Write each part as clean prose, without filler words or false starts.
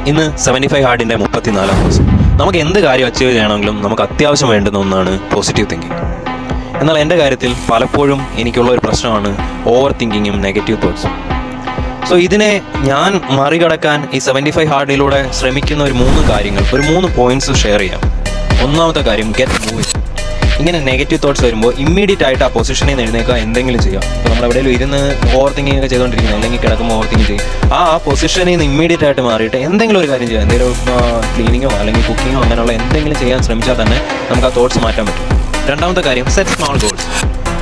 ഇന്ന് 75 ഹാർഡിൻ്റെ 34-ാം ദിവസം. നമുക്ക് എന്ത് കാര്യം അച്ചീവ് ചെയ്യണമെങ്കിലും നമുക്ക് അത്യാവശ്യം വേണ്ടുന്ന ഒന്നാണ് പോസിറ്റീവ് തിങ്കിങ്. എന്നാൽ എൻ്റെ കാര്യത്തിൽ പലപ്പോഴും എനിക്കുള്ള ഒരു പ്രശ്നമാണ് ഓവർ തിങ്കിങ്ങും നെഗറ്റീവ് തോട്ട്സും. സോ ഇതിനെ ഞാൻ മറികടക്കാൻ ഈ 75 ഹാർഡിലൂടെ ശ്രമിക്കുന്ന ഒരു 3 പോയിന്റ്സ് ഷെയർ ചെയ്യാം. ഒന്നാമത്തെ കാര്യം, ഗെറ്റ് മൂവിങ്. ഇങ്ങനെ നെഗറ്റീവ് തോട്ട്സ് വരുമ്പോൾ ഇമ്മീഡിയറ്റ് ആയിട്ട് ആ പൊസിഷനിൽ നിന്ന് എഴുന്നേക്കുക, എന്തെങ്കിലും ചെയ്യാം. ഇപ്പോൾ നമ്മൾ എവിടെയെങ്കിലും ഇരുന്ന് ഓവർ തിങ്കിങ് ഒക്കെ ചെയ്തുകൊണ്ടിരിക്കുന്നത്, അല്ലെങ്കിൽ കിടക്കുമ്പോൾ ഓവർ തിങ്ക് ചെയ്യും. ആ പൊസിഷനിൽ നിന്ന് ഇമ്മീഡിയറ്റ് ആയിട്ട് മാറിയിട്ട് എന്തെങ്കിലും ഒരു കാര്യം ചെയ്യാം. എന്തെങ്കിലും ക്ലീനിങ്ങോ അല്ലെങ്കിൽ കുക്കിങ്ങോ അങ്ങനെയുള്ള എന്തെങ്കിലും ചെയ്യാൻ ശ്രമിച്ചാൽ തന്നെ നമുക്ക് ആ തോട്ട്സ് മാറ്റാൻ പറ്റും. രണ്ടാമത്തെ കാര്യം, സെറ്റ് സ്മോൾ ഗോൾസ്.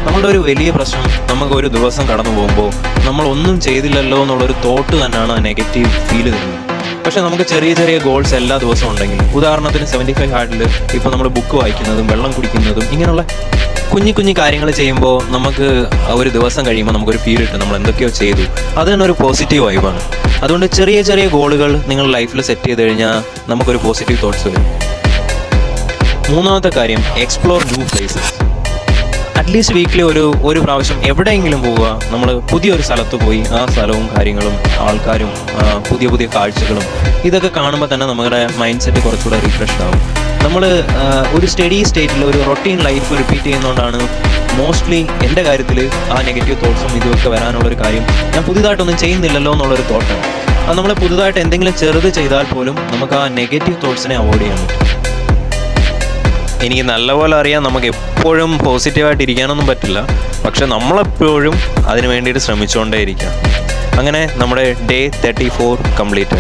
നമ്മളുടെ ഒരു വലിയ പ്രശ്നം, നമുക്ക് ഒരു ദിവസം കടന്നു പോകുമ്പോൾ നമ്മൾ ഒന്നും ചെയ്തില്ലല്ലോ എന്നുള്ളൊരു തോട്ട് തന്നെയാണ് ആ നെഗറ്റീവ് ഫീല് തരുന്നത്. പക്ഷേ നമുക്ക് ചെറിയ ചെറിയ ഗോൾസ് എല്ലാ ദിവസവും ഉണ്ടെങ്കിൽ, ഉദാഹരണത്തിന് 75 ഹാർഡിൽ ഇപ്പോൾ നമ്മൾ ബുക്ക് വായിക്കുന്നതും വെള്ളം കുടിക്കുന്നതും ഇങ്ങനെയുള്ള കുഞ്ഞു കാര്യങ്ങൾ ചെയ്യുമ്പോൾ നമുക്ക് ഒരു ദിവസം കഴിയുമ്പോൾ നമുക്കൊരു ഫീൽ കിട്ടും, നമ്മൾ എന്തൊക്കെയോ ചെയ്തു. അത് തന്നെ ഒരു പോസിറ്റീവ് വൈബാണ്. അതുകൊണ്ട് ചെറിയ ചെറിയ ഗോളുകൾ നിങ്ങൾ ലൈഫിൽ സെറ്റ് ചെയ്ത് കഴിഞ്ഞാൽ നമുക്കൊരു പോസിറ്റീവ് തോട്ട്സ് വരും. മൂന്നാമത്തെ കാര്യം, explore new places. At least weekly ഒരു പ്രാവശ്യം എവിടെയെങ്കിലും പോവുക. നമ്മൾ പുതിയൊരു സ്ഥലത്ത് പോയി ആ സ്ഥലവും കാര്യങ്ങളും ആൾക്കാരും പുതിയ കാഴ്ചകളും ഇതൊക്കെ കാണുമ്പോൾ തന്നെ നമ്മുടെ മൈൻഡ് സെറ്റ് കുറച്ചുകൂടെ റിഫ്രഷ്ഡ് ആവും. നമ്മൾ ഒരു സ്റ്റഡി സ്റ്റേറ്റിൽ ഒരു റൊട്ടീൻ ലൈഫ് റിപ്പീറ്റ് ചെയ്യുന്നതുകൊണ്ടാണ് മോസ്റ്റ്ലി എൻ്റെ കാര്യത്തിൽ ആ നെഗറ്റീവ് തോട്ട്സും ഇതൊക്കെ വരാനുള്ളൊരു കാര്യം. ഞാൻ പുതിയതായിട്ടൊന്നും ചെയ്യുന്നില്ലല്ലോ എന്നുള്ളൊരു തോട്ടാണ്. അത് നമ്മൾ പുതുതായിട്ട് എന്തെങ്കിലും ചെറുത് ചെയ്താൽ പോലും നമുക്ക് ആ നെഗറ്റീവ് തോട്ട്സിനെ അവോയ്ഡ് ചെയ്യാൻ പറ്റും. എനിക്ക് നല്ലപോലെ അറിയാം നമുക്ക് എപ്പോഴും പോസിറ്റീവായിട്ട് ഇരിക്കാനൊന്നും പറ്റില്ല, പക്ഷെ നമ്മളെപ്പോഴും അതിന് വേണ്ടിയിട്ട് ശ്രമിച്ചുകൊണ്ടേ ഇരിക്കാം. അങ്ങനെ നമ്മുടെ ഡേ 34 കംപ്ലീറ്റ്.